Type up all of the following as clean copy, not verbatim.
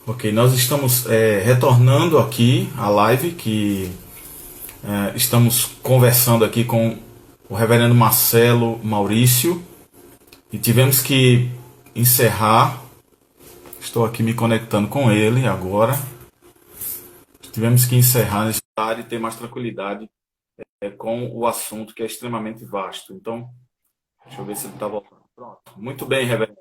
Ok, nós estamos retornando aqui à live que estamos conversando aqui com o reverendo Marcelo Maurício e tivemos que encerrar. Estou aqui me conectando com ele agora. Tivemos que encerrar nesse área e ter mais tranquilidade com o assunto que é extremamente vasto. Então, deixa eu ver se ele está voltando. Pronto. Muito bem, reverendo.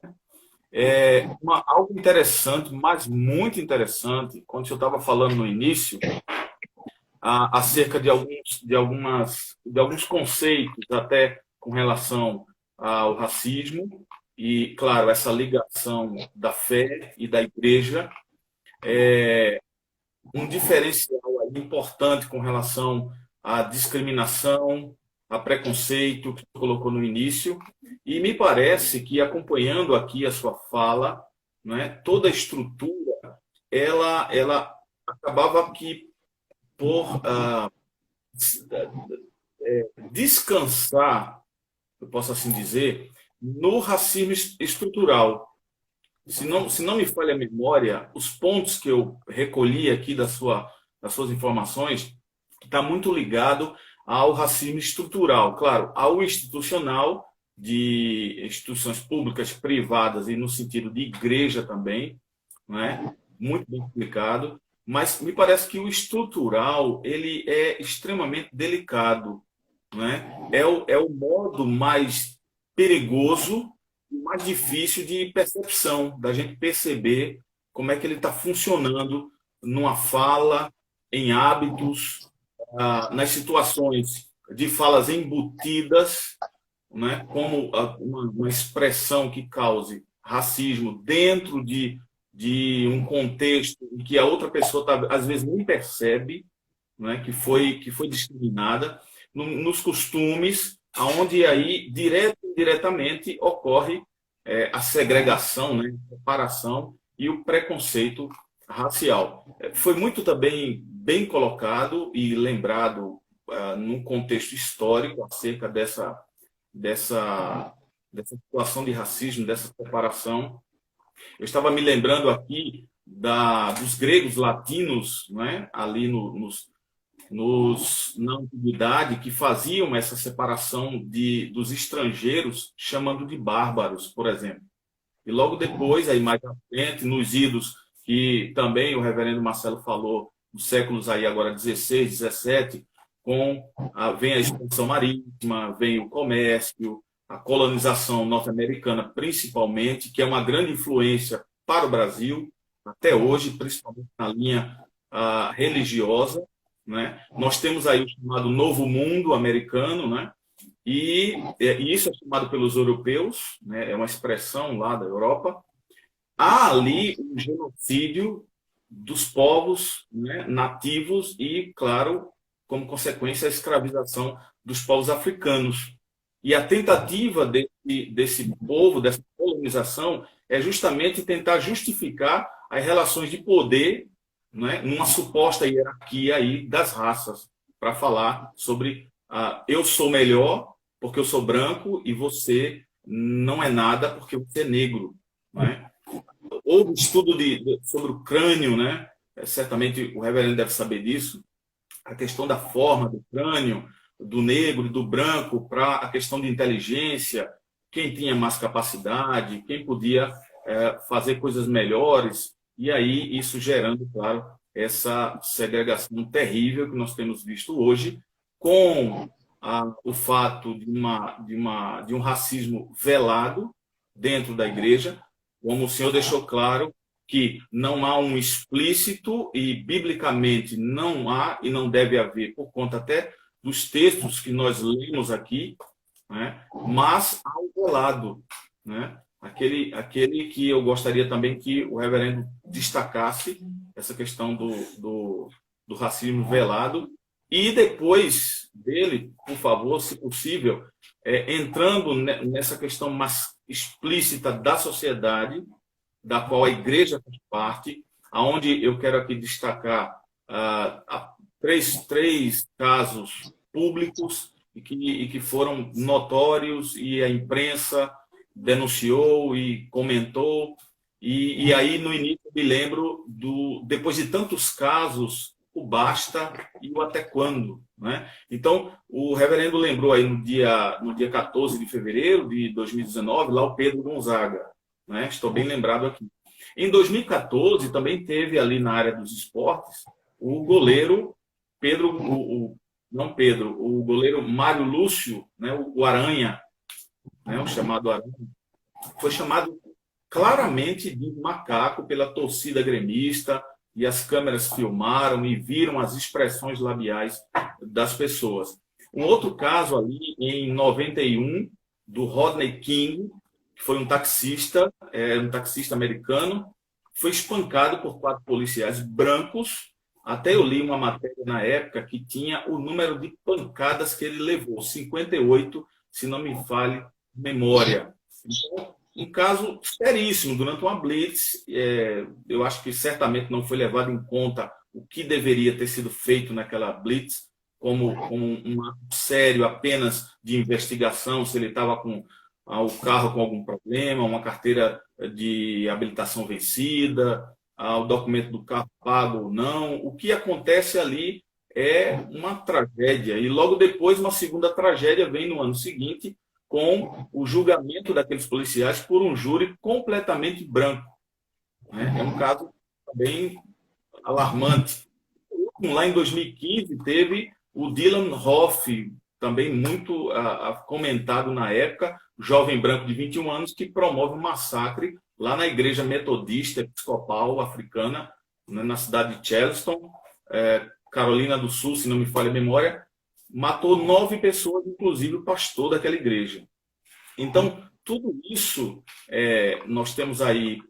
Algo interessante, mas muito interessante, quando eu estava falando no início, acerca de alguns conceitos, até com relação ao racismo, e, claro, essa ligação da fé e da igreja, um diferencial aí importante com relação à discriminação, a preconceito, que você colocou no início, e me parece que, acompanhando aqui a sua fala, não é, toda a estrutura, ela acabava que por descansar, eu posso assim dizer, no racismo estrutural. Se não me falha a memória, os pontos que eu recolhi aqui das suas informações está muito ligado ao racismo estrutural, claro, ao institucional, de instituições públicas, privadas e no sentido de igreja também, não é? Muito bem explicado, mas me parece que o estrutural ele é extremamente delicado, não é? É o modo mais perigoso, mais difícil de percepção, da gente perceber como é que ele está funcionando numa fala, em hábitos, nas situações de falas embutidas, né, como uma expressão que cause racismo dentro de um contexto em que a outra pessoa tá, às vezes nem percebe, né, que foi discriminada, nos costumes, aonde aí diretamente ocorre a segregação, né, a separação e o preconceito racial. Foi muito também bem colocado e lembrado num contexto histórico acerca dessa, dessa situação de racismo, dessa separação. Eu estava me lembrando aqui dos gregos latinos, né, ali na antiguidade, que faziam essa separação dos estrangeiros, chamando de bárbaros, por exemplo. E logo depois, aí mais à frente, nos idos que também o reverendo Marcelo falou, nos séculos aí agora 16, 17, vem a expansão marítima, vem o comércio, a colonização norte-americana, principalmente, que é uma grande influência para o Brasil, até hoje, principalmente na linha religiosa, né? Nós temos aí o chamado Novo Mundo americano, né? E isso é chamado pelos europeus, né? É uma expressão lá da Europa. Há ali um genocídio dos povos, né, nativos e, claro, como consequência, a escravização dos povos africanos. E a tentativa desse povo, dessa colonização, é justamente tentar justificar as relações de poder, né, numa suposta hierarquia aí das raças, para falar sobre eu sou melhor porque eu sou branco e você não é nada porque você é negro, né? Houve estudo sobre o crânio, né? Certamente o reverendo deve saber disso, a questão da forma do crânio, do negro e do branco, para a questão de inteligência, quem tinha mais capacidade, quem podia fazer coisas melhores, e aí isso gerando, claro, essa segregação terrível que nós temos visto hoje, com o fato de um racismo velado dentro da igreja, como o senhor deixou claro, que não há um explícito e biblicamente não há e não deve haver, por conta até dos textos que nós lemos aqui, né? Mas há um velado, né? Aquele que eu gostaria também que o reverendo destacasse, essa questão do racismo velado, e depois dele, por favor, se possível, entrando nessa questão mais explícita da sociedade, da qual a igreja faz parte, aonde eu quero aqui destacar três casos públicos e que foram notórios e a imprensa denunciou e comentou, E aí, no início, eu me lembro depois de tantos casos, o basta e o até quando, né? Então, o reverendo lembrou aí no dia 14 de fevereiro de 2019, lá o Pedro Gonzaga, né? Estou bem lembrado aqui. Em 2014, também teve ali na área dos esportes o goleiro Pedro, não Pedro, o goleiro Mário Lúcio, né? O Aranha, né? O chamado Aranha, foi chamado claramente de macaco pela torcida gremista, e as câmeras filmaram e viram as expressões labiais das pessoas. Um outro caso ali, em 91, do Rodney King, que foi um taxista americano, foi espancado por 4 policiais brancos. Até eu li uma matéria na época que tinha o número de pancadas que ele levou, 58, se não me falhe memória. Então, um caso seríssimo durante uma blitz. Eu acho que certamente não foi levado em conta o que deveria ter sido feito naquela blitz, como um ato sério apenas de investigação, se ele estava com o carro com algum problema, uma carteira de habilitação vencida, o documento do carro pago ou não. O que acontece ali é uma tragédia. E logo depois, uma segunda tragédia vem no ano seguinte, com o julgamento daqueles policiais por um júri completamente branco, né? É um caso bem alarmante. Lá em 2015 teve o Dylan Hoff, também muito comentado na época, jovem branco de 21 anos que promove um massacre lá na igreja metodista episcopal africana, né, na cidade de Charleston, Carolina do Sul, se não me falha a memória. Matou 9 pessoas, inclusive o pastor daquela igreja. Então, tudo isso, nós temos aí,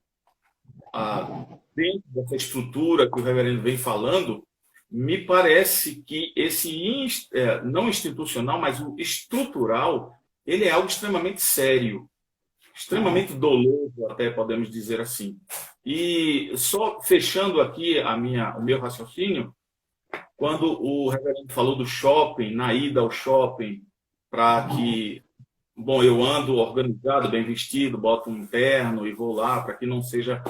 dentro dessa estrutura que o reverendo vem falando, me parece que esse não institucional, mas o estrutural, ele é algo extremamente sério, extremamente doloso, até podemos dizer assim. E só fechando aqui o meu raciocínio, quando o reverendo falou do shopping, na ida ao shopping, para que, bom, eu ando organizado, bem vestido, boto um terno e vou lá, para que não seja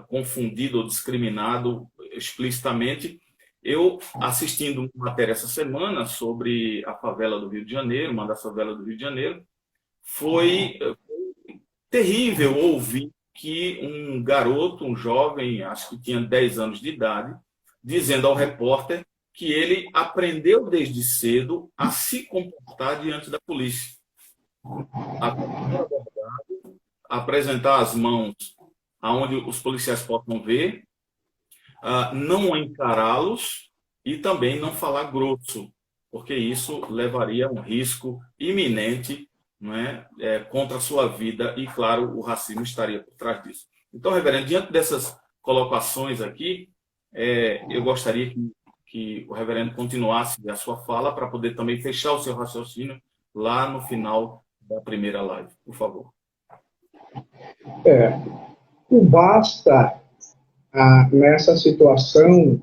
confundido ou discriminado explicitamente. Eu, assistindo uma matéria essa semana sobre a favela do Rio de Janeiro, uma das favelas do Rio de Janeiro, foi terrível ouvir que um garoto, um jovem, acho que tinha 10 anos de idade, dizendo ao repórter que ele aprendeu desde cedo a se comportar diante da polícia. Apresentar as mãos aonde os policiais possam ver, não encará-los e também não falar grosso, porque isso levaria a um risco iminente, não é, contra a sua vida, e, claro, o racismo estaria por trás disso. Então, reverendo, diante dessas colocações aqui, eu gostaria que o reverendo continuasse a sua fala para poder também fechar o seu raciocínio lá no final da primeira live, por favor. O basta nessa situação,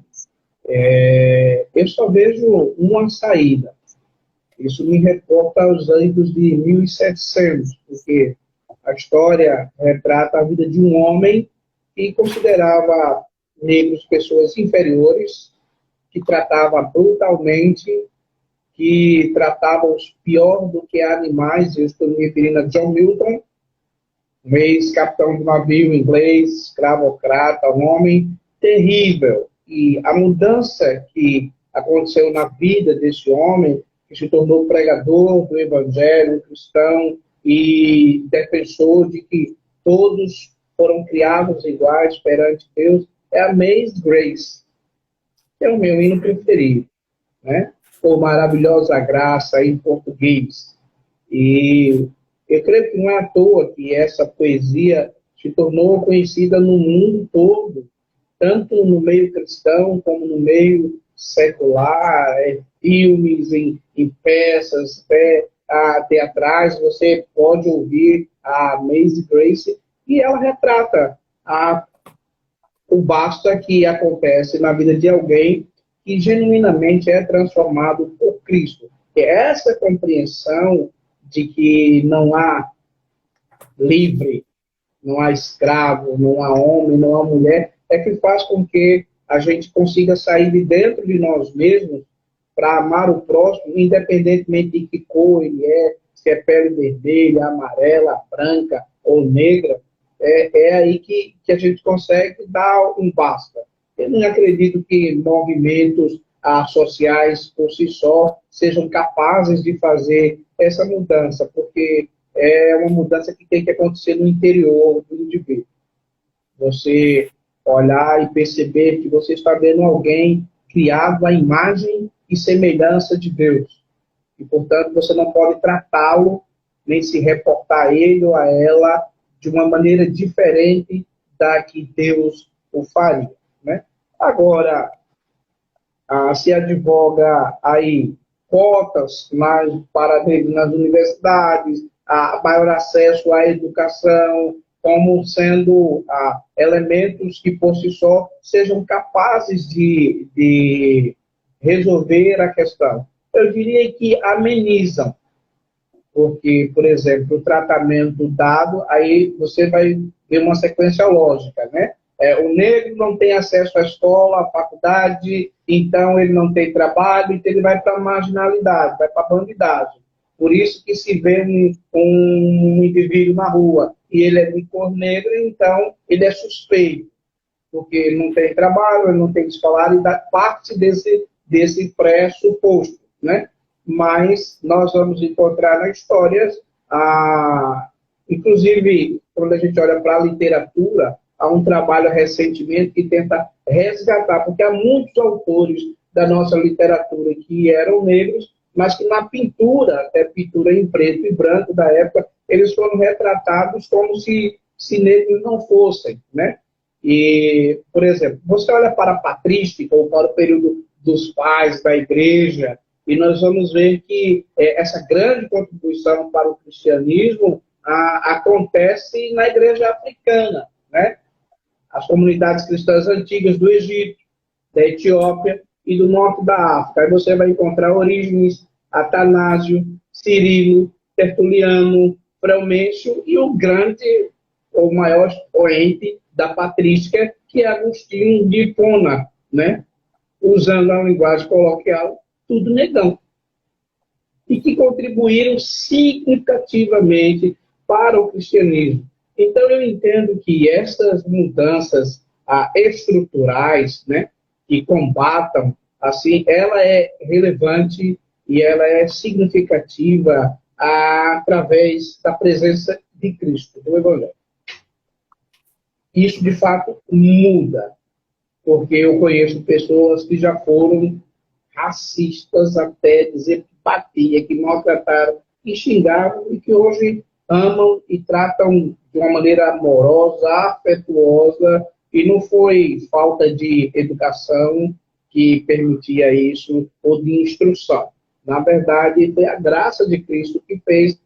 eu só vejo uma saída. Isso me reporta aos anos de 1700, porque a história retrata a vida de um homem que considerava negros pessoas inferiores, que tratava brutalmente, que tratava-os pior do que animais. Eu estou me referindo a John Milton, um ex-capitão de navio inglês, escravocrata, um homem terrível. E a mudança que aconteceu na vida desse homem, que se tornou pregador do evangelho cristão e defensor de que todos foram criados iguais perante Deus, é Amazing Grace, que é o meu hino preferido, né? Por maravilhosa graça em português. E eu creio que não é à toa que essa poesia se tornou conhecida no mundo todo, tanto no meio cristão como no meio secular, filmes, em peças, teatrais. Você pode ouvir a Amazing Grace e ela retrata o basta que acontece na vida de alguém que genuinamente é transformado por Cristo. E essa compreensão de que não há livre não há escravo, não há homem, não há mulher, é que faz com que a gente consiga sair de dentro de nós mesmos para amar o próximo, independentemente de que cor ele é, se é pele vermelha, amarela, branca ou negra. É aí que a gente consegue dar um basta. Eu não acredito que movimentos sociais por si só sejam capazes de fazer essa mudança, porque é uma mudança que tem que acontecer no interior do indivíduo. Você olhar e perceber que você está vendo alguém criado à imagem e semelhança de Deus. E, portanto, você não pode tratá-lo, nem se reportar a ele ou a ela de uma maneira diferente da que Deus o faria, né? Agora, se advoga aí cotas para negros nas universidades, maior acesso à educação, como sendo elementos que, por si só, sejam capazes de resolver a questão. Eu diria que amenizam, porque, por exemplo, o tratamento dado, aí você vai ter uma sequência lógica, né? O negro não tem acesso à escola, à faculdade, então ele não tem trabalho, então ele vai para a marginalidade, vai para a bandidagem. Por isso que se vê um indivíduo na rua e ele é de cor negra, então ele é suspeito, porque ele não tem trabalho, ele não tem escolaridade, parte desse pressuposto, né? Mas nós vamos encontrar na história, inclusive, quando a gente olha para a literatura, há um trabalho recentemente que tenta resgatar, porque há muitos autores da nossa literatura que eram negros, mas que na pintura, até pintura em preto e branco da época, eles foram retratados como se negros não fossem, né? E, por exemplo, você olha para a patrística ou para o período dos pais da igreja, e nós vamos ver que essa grande contribuição para o cristianismo acontece na igreja africana, né? As comunidades cristãs antigas do Egito, da Etiópia e do norte da África. Aí você vai encontrar Orígenes, Atanásio, Cirilo, Tertuliano, Frelmencio e o grande, ou maior expoente da patrística, que é Agostinho de Hipona, né? Usando a linguagem coloquial, tudo negão. E que contribuíram significativamente para o cristianismo. Então, eu entendo que essas mudanças estruturais, né, que combatam, assim, ela é relevante e ela é significativa através da presença de Cristo, do Evangelho. Isso, de fato, muda, porque eu conheço pessoas que já foram racistas até dizer que batia, que maltrataram, que xingavam e que hoje amam e tratam de uma maneira amorosa, afetuosa, e não foi falta de educação que permitia isso, ou de instrução. Na verdade, foi a graça de Cristo que fez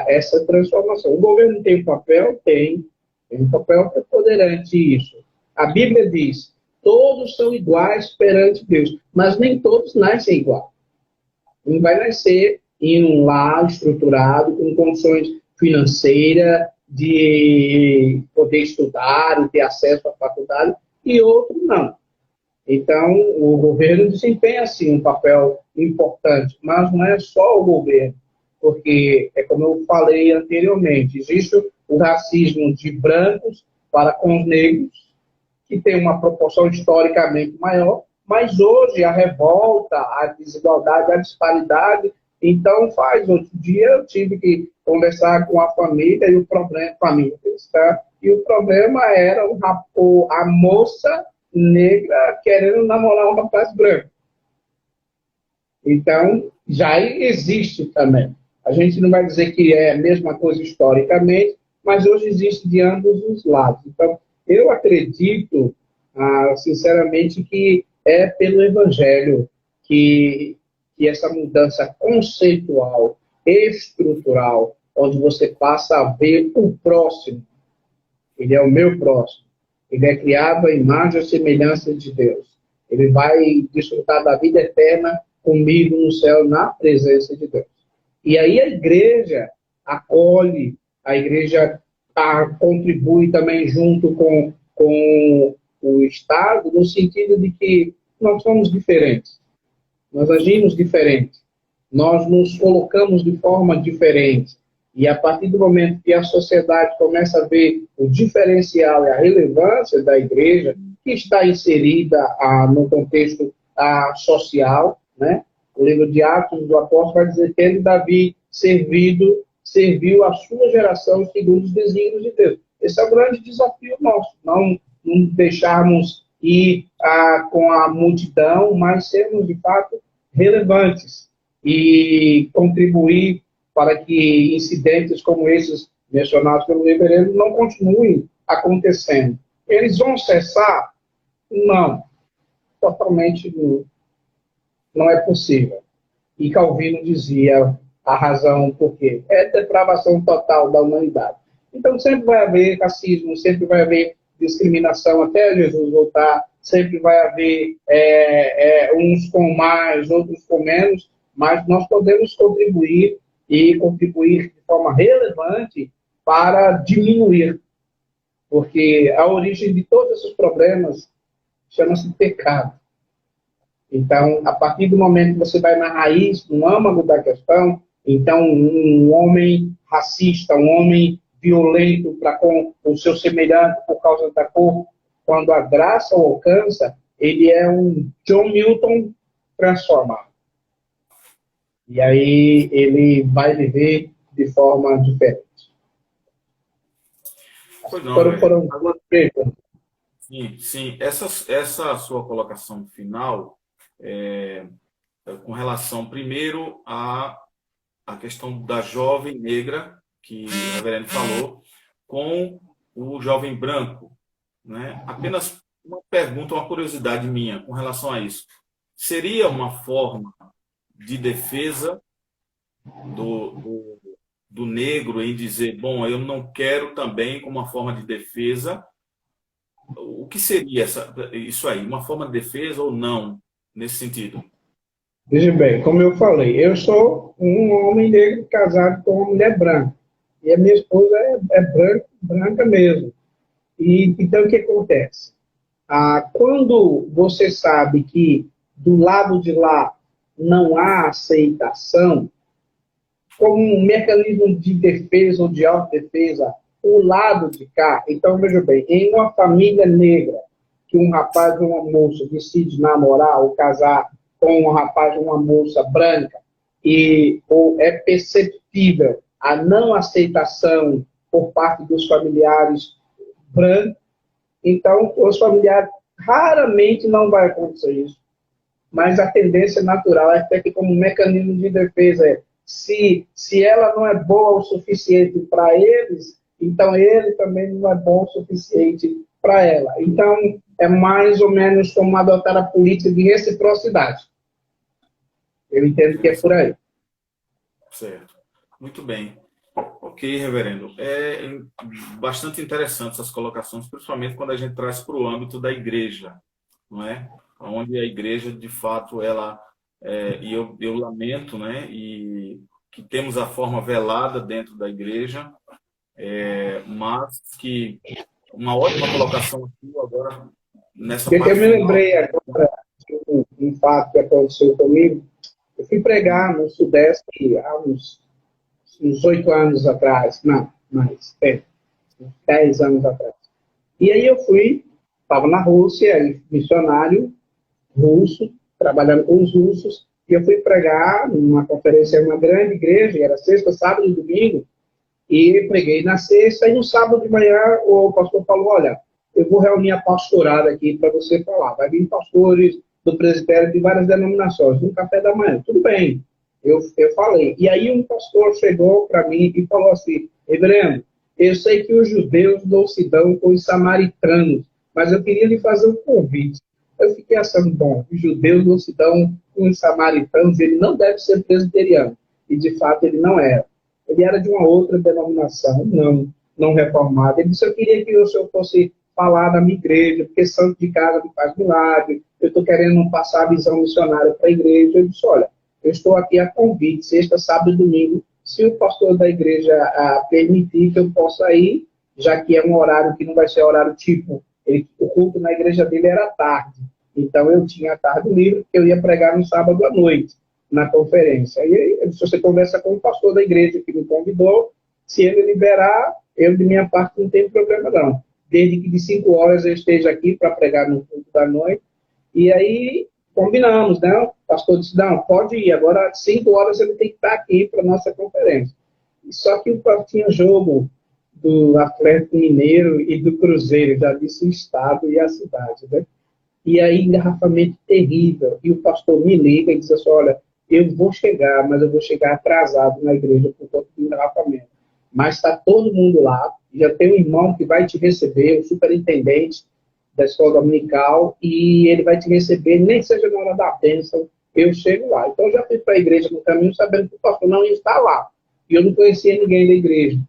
essa transformação. O governo tem um papel? Tem um papel preponderante isso. A Bíblia diz, todos são iguais perante Deus, mas nem todos nascem igual. Um vai nascer em um lar estruturado, com condições financeiras, de poder estudar e ter acesso à faculdade, e outro não. Então, o governo desempenha, sim, um papel importante, mas não é só o governo, porque, é como eu falei anteriormente, existe o racismo de brancos para com os negros, que tem uma proporção historicamente maior, mas hoje a revolta, a desigualdade, a disparidade, então faz. Outro dia eu tive que conversar com a família e o problema, família cristã, e o problema era a moça negra querendo namorar um rapaz branco. Então, já existe também. A gente não vai dizer que é a mesma coisa historicamente, mas hoje existe de ambos os lados. Então, eu acredito, sinceramente, que é pelo Evangelho que essa mudança conceitual, estrutural, onde você passa a ver o próximo, ele é o meu próximo, ele é criado à imagem e semelhança de Deus, ele vai desfrutar da vida eterna comigo no céu, na presença de Deus. E aí a igreja acolhe, a igreja contribui também junto com o Estado, no sentido de que nós somos diferentes, nós agimos diferente, nós nos colocamos de forma diferente. E a partir do momento que a sociedade começa a ver o diferencial e a relevância da igreja, que está inserida no contexto social, né? O livro de Atos do Apóstolo vai dizer que ele, Davi, serviu a sua geração segundo os desígnios de Deus. Esse é o grande desafio nosso, não deixarmos ir com a multidão, mas sermos, de fato, relevantes e contribuir para que incidentes como esses mencionados pelo reverendo não continuem acontecendo. Eles vão cessar? Não. Totalmente não é possível. E Calvino dizia a razão por quê? É a depravação total da humanidade. Então sempre vai haver racismo, sempre vai haver discriminação até Jesus voltar, sempre vai haver uns com mais, outros com menos, mas nós podemos contribuir e contribuir de forma relevante para diminuir, porque a origem de todos esses problemas chama-se pecado. Então, a partir do momento que você vai na raiz, no âmago da questão, então um homem racista, um homem violento para com o seu semelhante por causa da cor, quando a graça o alcança, ele é um John Milton transformado. E aí ele vai viver de forma diferente. Pois não, Foram duas perguntas. Sim. Essa sua colocação final, com relação, primeiro, à questão da jovem negra, que o reverendo falou, com o jovem branco, né? Apenas uma pergunta, uma curiosidade minha com relação a isso. Seria uma forma de defesa do negro em dizer, bom, eu não quero também como uma forma de defesa? O que seria isso aí? Uma forma de defesa ou não, nesse sentido? Veja bem, como eu falei, eu sou um homem negro casado com uma mulher branca. E a minha esposa é branca mesmo. E então o que acontece? Quando você sabe que do lado de lá não há aceitação, como um mecanismo de defesa ou de autodefesa, o lado de cá, então veja bem, em uma família negra, que um rapaz ou uma moça decide namorar ou casar com um rapaz ou uma moça branca, ou é perceptível a não aceitação por parte dos familiares brancos, então os familiares raramente não vai acontecer isso. Mas a tendência natural é que como mecanismo de defesa se ela não é boa o suficiente para eles, então ele também não é bom o suficiente para ela. Então é mais ou menos como adotar a política de reciprocidade. Eu entendo que é por aí. Certo. Muito bem. Ok, reverendo. É bastante interessante essas colocações, principalmente quando a gente traz para o âmbito da igreja, não é? Onde a igreja, de fato, ela... e eu lamento, né? E que temos a forma velada dentro da igreja, mas que uma ótima colocação aqui agora nessa parte Eu me final. lembrei agora de um fato que aconteceu comigo. Eu fui pregar no Sudeste há uns 8 anos atrás, não, mais, 10 anos atrás. E aí eu estava na Rússia, missionário russo, trabalhando com os russos, e eu fui pregar numa conferência em uma grande igreja, era sexta, sábado e domingo, e preguei na sexta, e no sábado de manhã o pastor falou, olha, eu vou reunir a pastorada aqui para você falar, vai vir pastores do presbitério de várias denominações, no café da manhã, tudo bem, eu falei. E aí um pastor chegou para mim e falou assim, reverendo, eu sei que os judeus não se dão com os samaritanos, mas eu queria lhe fazer um convite. Eu fiquei achando, bom, os judeus não se dão com os samaritanos, ele não deve ser presbiteriano. E, de fato, ele não era. Ele era de uma outra denominação, não reformada. Ele disse, eu queria que o senhor fosse falar na minha igreja, porque santo de casa me faz milagre, eu estou querendo passar a visão missionária para a igreja. Eu disse, olha, eu estou aqui a convite, sexta, sábado e domingo, se o pastor da igreja permitir que eu possa ir, já que é um horário que não vai ser horário tipo, o culto na igreja dele era tarde. Então eu tinha a tarde livre, eu ia pregar no sábado à noite, na conferência. E aí, se você conversa com o pastor da igreja que me convidou, se ele liberar, eu de minha parte não tenho problema não. Desde que de 5 horas eu esteja aqui para pregar no culto da noite. E aí combinamos, né? O pastor disse, não, pode ir, agora às 5 horas ele tem que estar aqui para a nossa conferência. Só que tinha jogo do Atlético Mineiro e do Cruzeiro, já disse o estado e a cidade, né? E aí, engarrafamento terrível. E o pastor me liga e diz assim, olha, eu vou chegar, mas eu vou chegar atrasado na igreja por conta do engarrafamento. Mas está todo mundo lá, já tem um irmão que vai te receber, o superintendente da escola dominical, e ele vai te receber, nem que seja na hora da bênção, eu chego lá. Então, eu já fui para a igreja no caminho, sabendo que o pastor não ia estar lá. E eu não conhecia ninguém da igreja.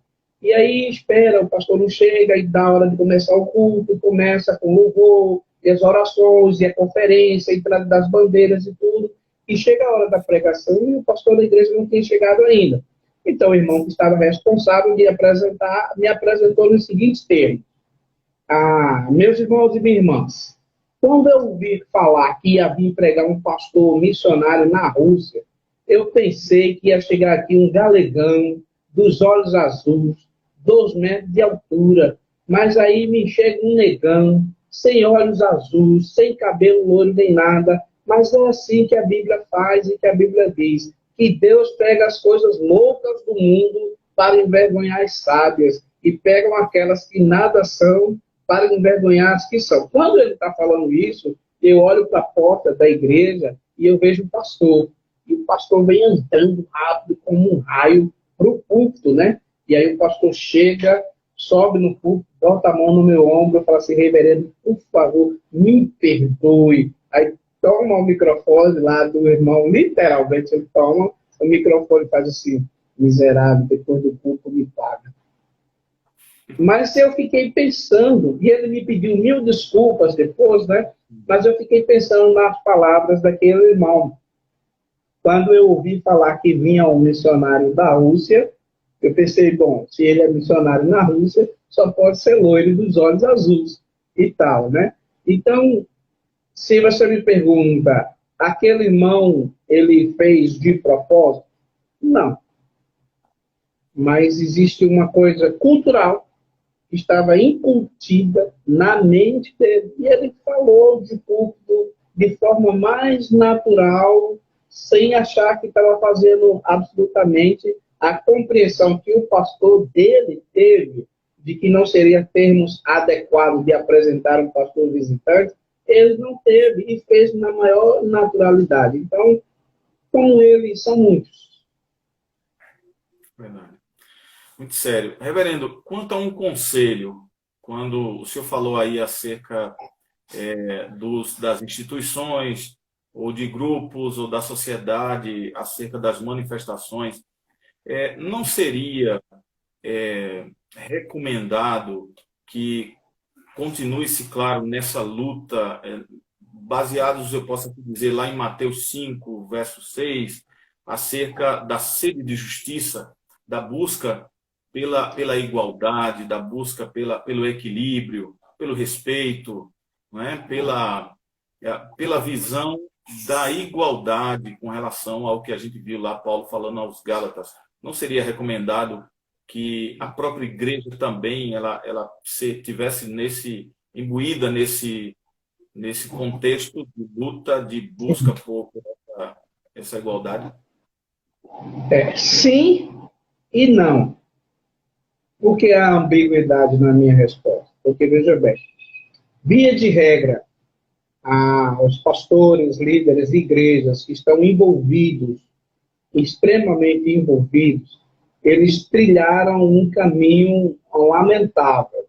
E aí, espera, o pastor não chega, e dá hora de começar o culto, começa com louvor, e as orações, e a conferência, a entrada das bandeiras e tudo. E chega a hora da pregação, e o pastor da igreja não tinha chegado ainda. Então, o irmão que estava responsável de apresentar, me apresentou nos seguintes termos. Meus irmãos e minhas irmãs, quando eu ouvi falar que ia vir pregar um pastor missionário na Rússia, eu pensei que ia chegar aqui um galegão, dos olhos azuis, 2 metros de altura, mas aí me chega um negão, sem olhos azuis, sem cabelo loiro nem nada, mas é assim que a Bíblia faz e que a Bíblia diz, que Deus pega as coisas loucas do mundo para envergonhar as sábias, e pegam aquelas que nada são para envergonhar as que são. Quando ele está falando isso, eu olho para a porta da igreja e eu vejo o pastor. E o pastor vem andando rápido como um raio para o púlpito, né? E aí o pastor chega, sobe no púlpito, bota a mão no meu ombro e fala assim, reverendo, por favor, me perdoe. Aí toma o microfone lá do irmão, literalmente ele toma o microfone e faz assim, miserável, depois do culto me paga. Mas eu fiquei pensando, e ele me pediu 1000 desculpas depois, né? Mas eu fiquei pensando nas palavras daquele irmão. Quando eu ouvi falar que vinha um missionário da Rússia, eu pensei, bom, se ele é missionário na Rússia, só pode ser loiro dos olhos azuis e tal, né? Então, se você me pergunta, aquele irmão, ele fez de propósito? Não. Mas existe uma coisa cultural que estava incutida na mente dele. E ele falou de púlpito de forma mais natural, sem achar que estava fazendo absolutamente a compreensão que o pastor dele teve de que não seria termos adequados de apresentar um pastor visitante, ele não teve e fez na maior naturalidade. Então, como ele, são muitos. Verdade. Muito sério. Reverendo, quanto a um conselho, quando o senhor falou aí acerca das instituições, ou de grupos, ou da sociedade, acerca das manifestações, não seria recomendado que continue-se, claro, nessa luta, baseados, eu posso dizer, lá em Mateus 5, verso 6, acerca da sede de justiça, da busca pela igualdade, da busca pelo equilíbrio, pelo respeito, não é? Pela visão da igualdade com relação ao que a gente viu lá, Paulo falando aos Gálatas. Não seria recomendado que a própria igreja também ela tivesse imbuída nesse contexto de luta, de busca por essa igualdade? Sim e não. Por que há ambiguidade na minha resposta? Porque, veja bem, via de regra, os pastores, líderes de igrejas que estão envolvidos, extremamente envolvidos, eles trilharam um caminho lamentável,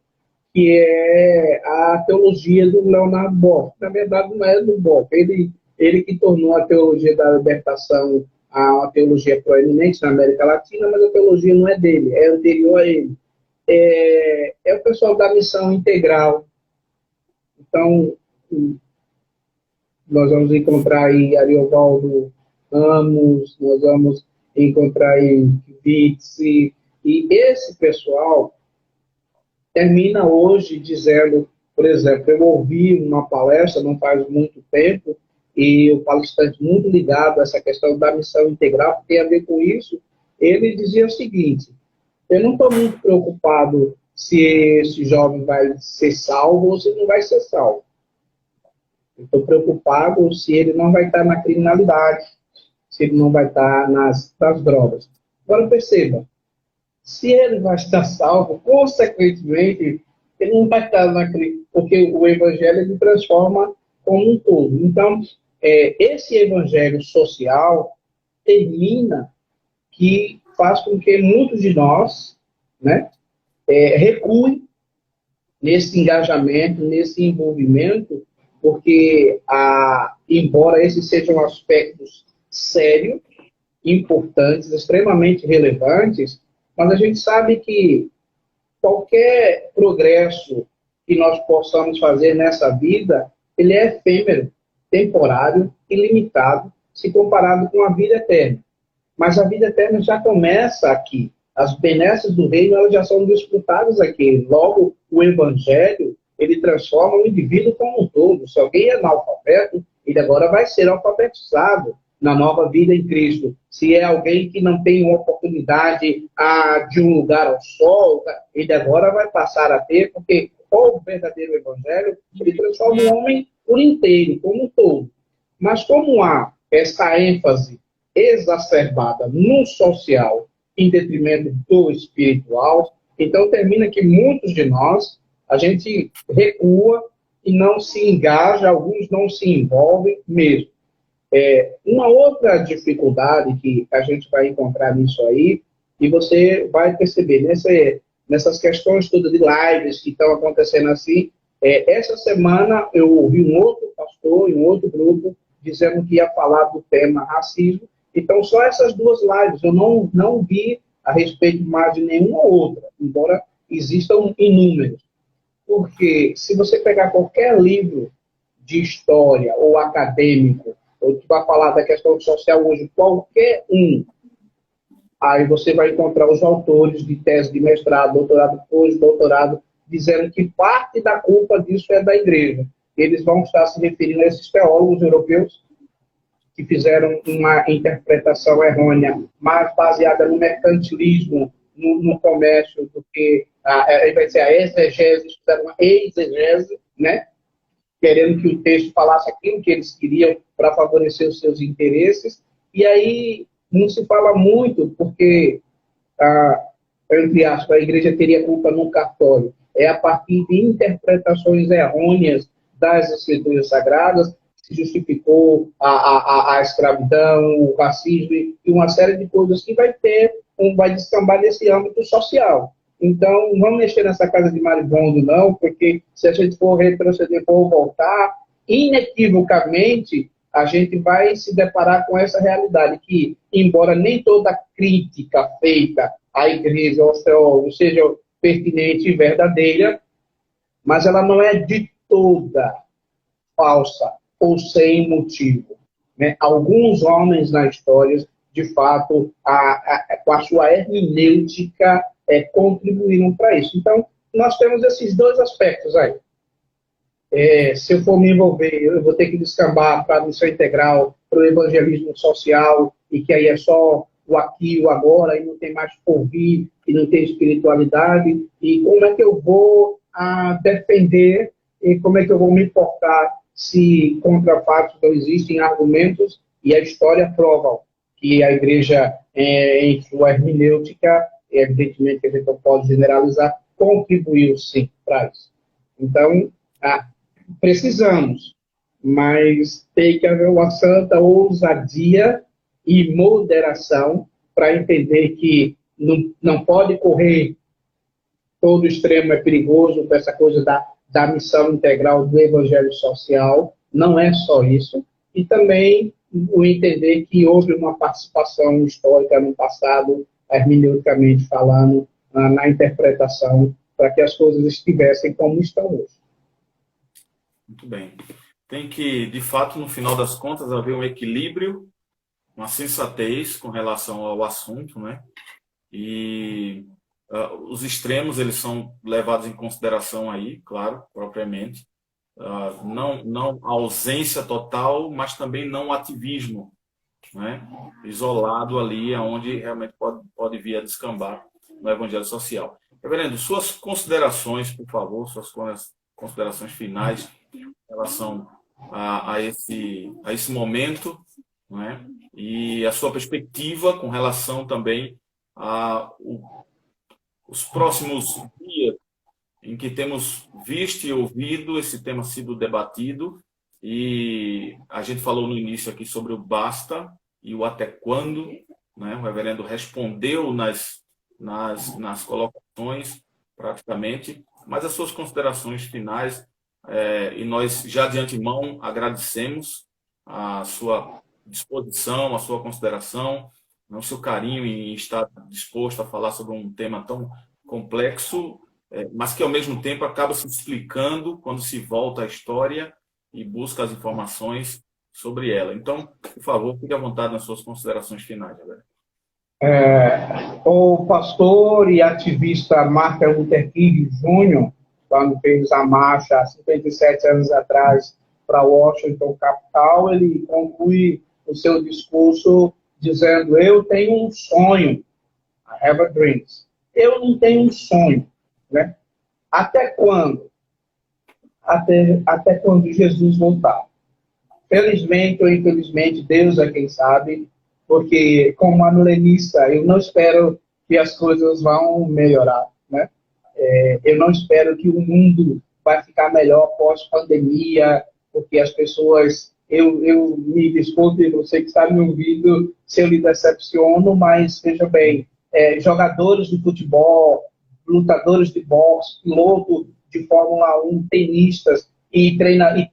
que é a teologia do Leonard Boff. Na verdade, não é do Boff. Ele que tornou a teologia da libertação uma teologia proeminente na América Latina, mas a teologia não é dele, é anterior a ele. É o pessoal da missão integral. Então, nós vamos encontrar aí Ariovaldo Ramos, nós vamos encontrar aí Vitsi, e esse pessoal, termina hoje dizendo, por exemplo, eu ouvi uma palestra não faz muito tempo, e o palestrante muito ligado a essa questão da missão integral, que tem a ver com isso, ele dizia o seguinte: eu não estou muito preocupado se esse jovem vai ser salvo ou se não vai ser salvo. Eu estou preocupado se ele não vai estar na criminalidade, se ele não vai estar nas drogas. Agora perceba, se ele vai estar salvo, consequentemente, ele não vai estar porque o evangelho ele transforma como um todo. Então, esse evangelho social termina que faz com que muitos de nós, né, recuem nesse engajamento, nesse envolvimento, porque, embora esses sejam aspectos sérios, importantes, extremamente relevantes, mas a gente sabe que qualquer progresso que nós possamos fazer nessa vida, ele é efêmero, temporário e limitado, se comparado com a vida eterna. Mas a vida eterna já começa aqui. As benesses do reino elas já são disputadas aqui. Logo, o evangelho, ele transforma o indivíduo como um todo. Se alguém é analfabeto, ele agora vai ser alfabetizado na nova vida em Cristo. Se é alguém que não tem uma oportunidade de um lugar ao sol, ele agora vai passar a ter, porque o verdadeiro evangelho, ele transforma o homem por inteiro, como um todo. Mas como há essa ênfase exacerbada no social em detrimento do espiritual, então termina que muitos de nós, a gente recua e não se engaja, alguns não se envolvem mesmo. Uma outra dificuldade que a gente vai encontrar nisso aí, e você vai perceber nessas questões todas de lives que estão acontecendo assim, essa semana eu ouvi um outro pastor em um outro grupo dizendo que ia falar do tema racismo. Então, só essas duas lives, eu não vi a respeito mais de nenhuma outra, embora existam inúmeros. Porque se você pegar qualquer livro de história ou acadêmico, ou que vai falar da questão social hoje, qualquer um, aí você vai encontrar os autores de tese de mestrado, doutorado, pós-doutorado, dizendo que parte da culpa disso é da igreja. Eles vão estar se referindo a esses teólogos europeus que fizeram uma interpretação errônea, mais baseada no mercantilismo, no comércio, do que vai ser a exegese, fizeram uma exegese, né? Querendo que o texto falasse aquilo que eles queriam para favorecer os seus interesses. E aí não se fala muito, porque, entre aspas, a igreja teria culpa no cartório. É a partir de interpretações errôneas das escrituras sagradas se justificou a escravidão, o racismo e uma série de coisas que vai descambar nesse âmbito social. Então, não vamos mexer nessa casa de maribondo, não, porque se a gente for retroceder ou voltar, inequivocamente, a gente vai se deparar com essa realidade que, embora nem toda crítica feita à igreja aos teólogos seja pertinente e verdadeira, mas ela não é de toda falsa ou sem motivo. Né? Alguns homens na história, de fato, com a sua hermenêutica, contribuíram para isso. Então, nós temos esses dois aspectos aí. Se eu for me envolver, eu vou ter que descambar para a missão integral, para o evangelismo social, e que aí é só o aqui e o agora, e não tem mais porvir, e não tem espiritualidade. E como é que eu vou defender, e como é que eu vou me portar se contra fatos não existem argumentos, e a história prova que a igreja, em sua hermenêutica, evidentemente que a gente não pode generalizar, contribuiu sim para isso. Então, precisamos, mas tem que haver uma santa ousadia e moderação para entender que não pode correr todo extremo, é perigoso com essa coisa da missão integral do evangelho social, não é só isso, e também o entender que houve uma participação histórica no passado, hermeneuticamente falando, na interpretação, para que as coisas estivessem como estão hoje. Muito bem. Tem que, de fato, no final das contas, haver um equilíbrio, uma sensatez com relação ao assunto, né? E os extremos eles são levados em consideração aí, claro, propriamente. Não a ausência total, mas também não o ativismo, né? Isolado ali, onde realmente pode vir a descambar no evangelho social. Reverendo, suas considerações, por favor, suas considerações finais em relação a esse momento, né? E a sua perspectiva com relação também os próximos dias em que temos visto e ouvido esse tema sido debatido, e a gente falou no início aqui sobre o basta e o até quando, né? O reverendo respondeu nas colocações praticamente, mas as suas considerações finais, e nós já de antemão agradecemos a sua disposição, a sua consideração, o seu carinho em estar disposto a falar sobre um tema tão complexo, mas que ao mesmo tempo acaba se explicando quando se volta à história e busca as informações sobre ela. Então, por favor, fique à vontade nas suas considerações finais, Roberto. O pastor e ativista Martin Luther King Jr., quando fez a marcha há 57 anos atrás para Washington, capital, ele conclui o seu discurso dizendo: eu tenho um sonho, I have a dream. Eu não tenho um sonho, né? Até quando? Até quando Jesus voltar. Felizmente ou infelizmente, Deus é quem sabe, porque como milenista, eu não espero que as coisas vão melhorar, né? Eu não espero que o mundo vai ficar melhor pós-pandemia, porque as pessoas... Eu me desculpe, você que está me ouvindo, se eu lhe decepciono, mas veja bem, jogadores de futebol, lutadores de boxe, piloto de Fórmula 1, tenistas e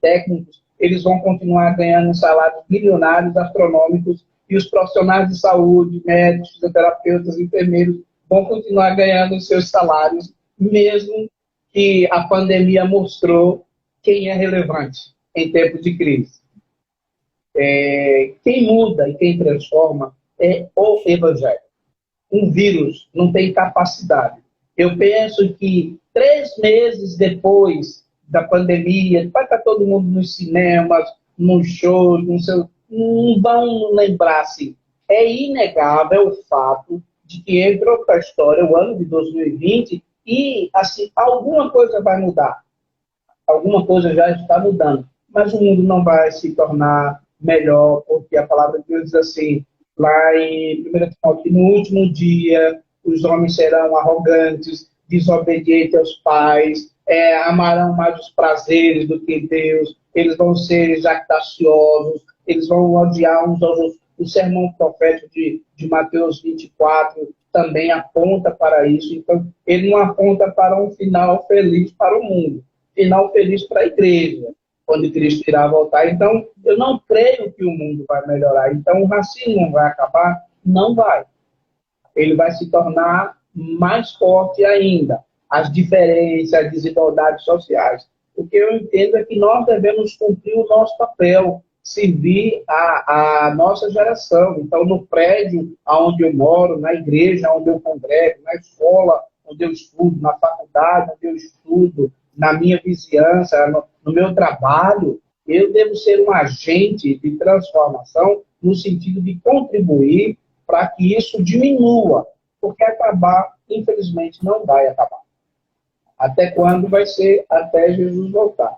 técnicos, eles vão continuar ganhando salários milionários, astronômicos, e os profissionais de saúde, médicos, fisioterapeutas, enfermeiros, vão continuar ganhando seus salários, mesmo que a pandemia mostrou quem é relevante em tempos de crise. Quem muda e quem transforma é o Evangelho. Um vírus não tem capacidade. Eu penso que 3 meses depois da pandemia, vai estar todo mundo nos cinemas, nos shows, não vão lembrar assim. É inegável o fato de que entrou para a história o ano de 2020 e assim, alguma coisa vai mudar. Alguma coisa já está mudando. Mas o mundo não vai se tornar melhor, porque a palavra de Deus diz assim, lá em 1 Timóteo, no último dia, os homens serão arrogantes, desobedientes aos pais, amarão mais os prazeres do que Deus, eles vão ser jactaciosos, eles vão odiar uns aos outros. O sermão profético de Mateus 24 também aponta para isso. Então, ele não aponta para um final feliz para o mundo, final feliz para a igreja, quando Cristo irá voltar. Então, eu não creio que o mundo vai melhorar. Então, o racismo não vai acabar? Não vai. Ele vai se tornar mais forte ainda. As diferenças, as desigualdades sociais. O que eu entendo é que nós devemos cumprir o nosso papel, servir a nossa geração. Então, no prédio onde eu moro, na igreja onde eu congrego, na escola onde eu estudo, na faculdade onde eu estudo, na minha vizinhança, no meu trabalho, eu devo ser um agente de transformação no sentido de contribuir para que isso diminua, porque acabar, infelizmente, não vai acabar. Até quando vai ser? Até Jesus voltar.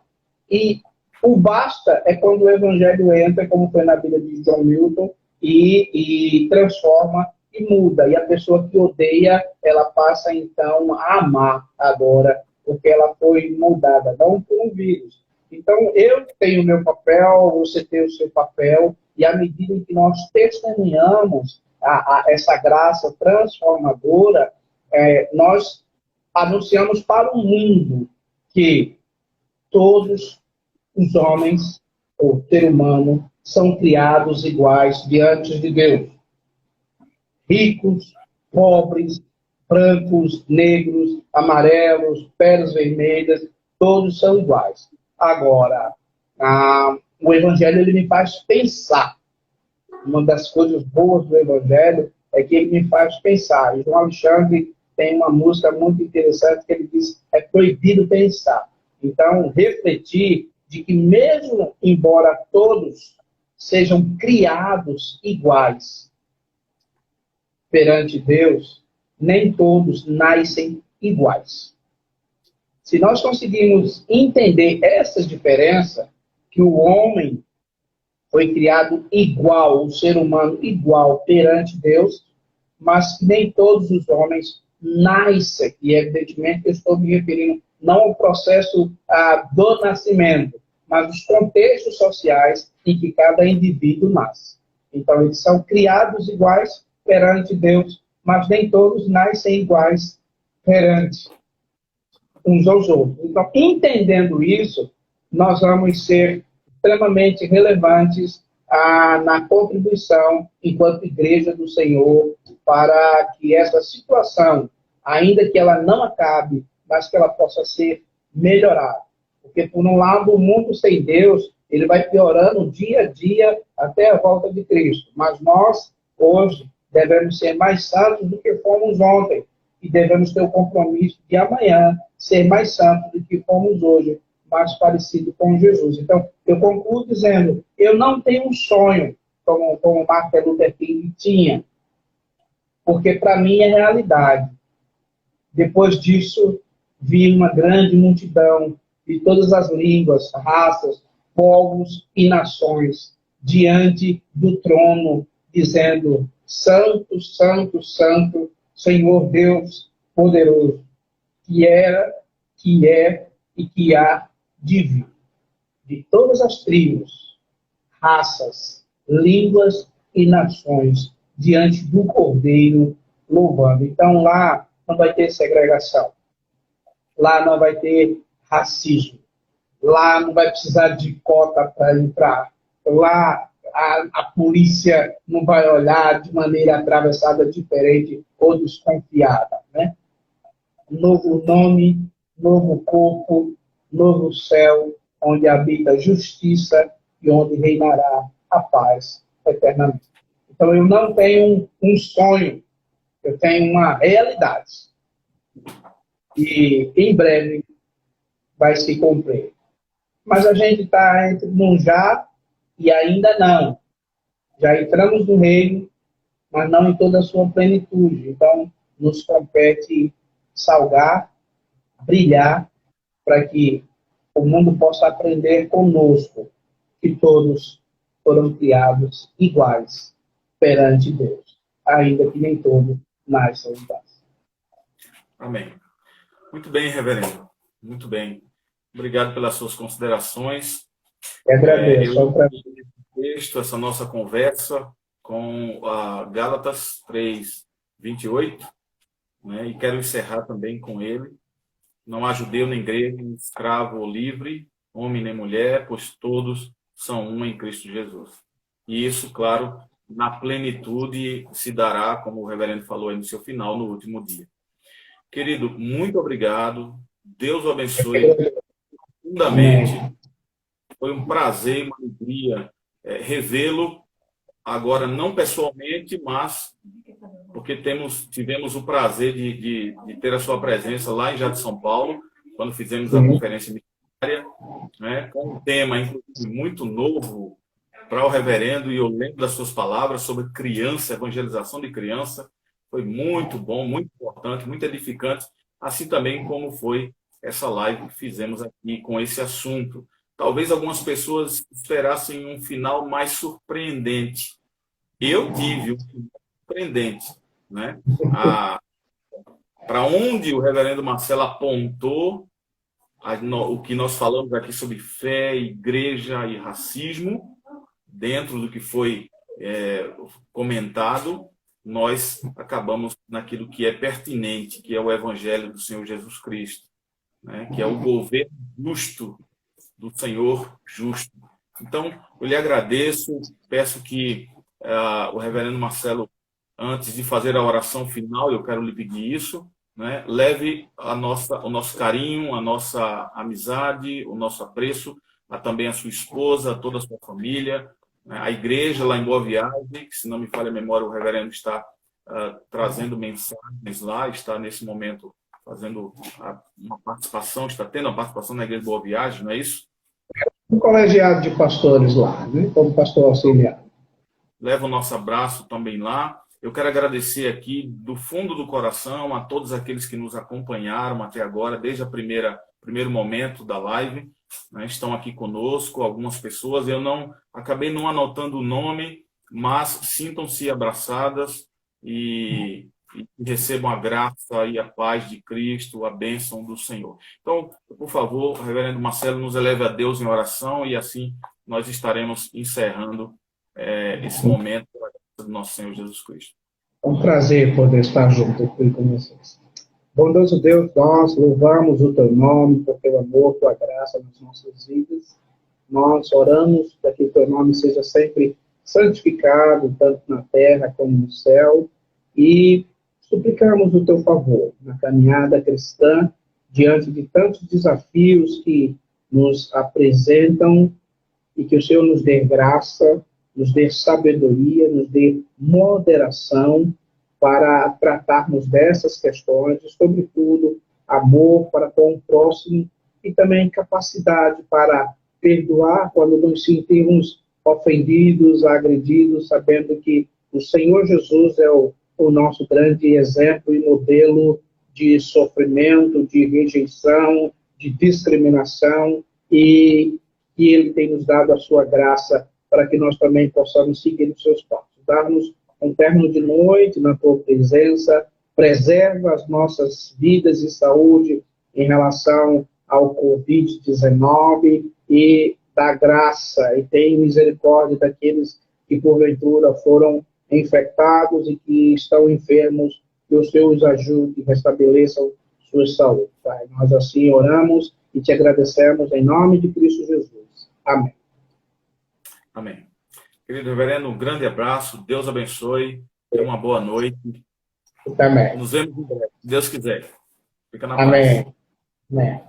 E o basta é quando o evangelho entra, como foi na vida de John Milton, e transforma e muda. E a pessoa que odeia, ela passa então a amar agora, porque ela foi mudada, não por um vírus. Então, eu tenho o meu papel, você tem o seu papel, e à medida em que nós testemunhamos essa graça transformadora, nós anunciamos para o mundo que todos os homens, ou ser humano, são criados iguais diante de Deus. Ricos, pobres, brancos, negros, amarelos, peles vermelhas, todos são iguais. Agora, o Evangelho ele me faz pensar. Uma das coisas boas do Evangelho é que ele me faz pensar. E João Alexandre tem uma música muito interessante que ele diz: é proibido pensar. Então, refletir de que mesmo embora todos sejam criados iguais perante Deus, nem todos nascem iguais. Se nós conseguirmos entender essa diferença, que o homem foi criado igual, o ser humano igual perante Deus, mas nem todos os homens nascem, e evidentemente eu estou me referindo não ao processo do nascimento, mas os contextos sociais em que cada indivíduo nasce. Então, eles são criados iguais perante Deus, mas nem todos nascem iguais perante uns aos outros. Então, entendendo isso, nós vamos ser extremamente relevantes na contribuição enquanto Igreja do Senhor para que essa situação, ainda que ela não acabe, mas que ela possa ser melhorada. Porque, por um lado, o mundo sem Deus, ele vai piorando dia a dia até a volta de Cristo. Mas nós, hoje, devemos ser mais santos do que fomos ontem. E devemos ter o compromisso de amanhã ser mais santos do que fomos hoje, mais parecido com Jesus. Então, eu concluo dizendo, eu não tenho um sonho, como Martin Luther King tinha, porque para mim é realidade. Depois disso, vi uma grande multidão de todas as línguas, raças, povos e nações diante do trono, dizendo: Santo, Santo, Santo, Senhor Deus poderoso, que era, que é e que há de vir. De todas as tribos, raças, línguas e nações, diante do Cordeiro, louvando. Então lá não vai ter segregação. Lá não vai ter racismo. Lá não vai precisar de cota para entrar. Lá a polícia não vai olhar de maneira atravessada, diferente ou desconfiada, né? Novo nome, novo corpo, novo céu, onde habita a justiça e onde reinará a paz eternamente. Então, eu não tenho um sonho, eu tenho uma realidade. E, em breve, vai se cumprir. Mas a gente está entre um já e ainda não. Já entramos no reino, mas não em toda a sua plenitude. Então, nos compete salgar, brilhar, para que o mundo possa aprender conosco que todos foram criados iguais perante Deus, ainda que nem todos nasçam iguais. Amém. Muito bem, reverendo. Muito bem. Obrigado pelas suas considerações. Eu agradeço. Essa nossa conversa com a Gálatas 3:28, né? E quero encerrar também com ele. Não há judeu nem grego, escravo ou livre, homem nem mulher, pois todos são um em Cristo Jesus. E isso, claro, na plenitude se dará, como o reverendo falou aí no seu final, no último dia. Querido, muito obrigado. Deus o abençoe profundamente. Foi um prazer e uma alegria revê-lo, agora não pessoalmente, mas porque tivemos o prazer de ter a sua presença lá em Jardim de São Paulo, quando fizemos a conferência missionária, né, com um tema, inclusive, muito novo para o reverendo, e eu lembro das suas palavras sobre criança, evangelização de criança. Foi muito bom, muito importante, muito edificante, assim também como foi essa live que fizemos aqui com esse assunto. Talvez algumas pessoas esperassem um final mais surpreendente. Eu tive um final surpreendente, né? Para onde o reverendo Marcelo apontou o que nós falamos aqui sobre fé, igreja e racismo, dentro do que foi comentado, nós acabamos naquilo que é pertinente, que é o Evangelho do Senhor Jesus Cristo, né? Que é o governo justo do Senhor justo. Então, eu lhe agradeço, peço que o reverendo Marcelo, antes de fazer a oração final, eu quero lhe pedir isso, né? Leve o nosso carinho, a nossa amizade, o nosso apreço, também a sua esposa, a toda a sua família, né? A igreja lá em Boa Viagem, que, se não me falha a memória, o reverendo está trazendo mensagens lá, está nesse momento fazendo uma participação, está tendo uma participação na Igreja Boa Viagem, não é isso? Um colegiado de pastores lá, né? Como pastor auxiliar. Leva o nosso abraço também lá. Eu quero agradecer aqui do fundo do coração a todos aqueles que nos acompanharam até agora, desde o primeiro momento da live, né? Estão aqui conosco, algumas pessoas. Eu acabei não anotando o nome, mas sintam-se abraçadas e recebam a graça e a paz de Cristo, a bênção do Senhor. Então, por favor, reverendo Marcelo, nos eleve a Deus em oração e assim nós estaremos encerrando esse momento do nosso Senhor Jesus Cristo. É um prazer poder estar junto aqui com vocês. Bondoso Deus, nós louvamos o Teu nome por Teu amor, Tua graça nas nossas vidas. Nós oramos para que o Teu nome seja sempre santificado, tanto na terra como no céu, e suplicamos o Teu favor na caminhada cristã, diante de tantos desafios que nos apresentam, e que o Senhor nos dê graça, nos dê sabedoria, nos dê moderação para tratarmos dessas questões, e, sobretudo, amor para com o próximo e também capacidade para perdoar quando nos sentimos ofendidos, agredidos, sabendo que o Senhor Jesus é o nosso grande exemplo e modelo de sofrimento, de rejeição, de discriminação, e Ele tem nos dado a sua graça para que nós também possamos seguir os seus passos. Dar-nos um término de noite na tua presença, preserva as nossas vidas e saúde em relação ao Covid-19 e dá graça e tem misericórdia daqueles que porventura foram infectados e que estão enfermos, que o Senhor os ajude e restabeleçam sua saúde. Pai, nós assim oramos e te agradecemos em nome de Cristo Jesus. Amém. Amém. Querido reverendo, um grande abraço, Deus abençoe, tenha uma boa noite. Amém. Nos vemos em breve, se Deus quiser. Fica na Amém. paz. Amém.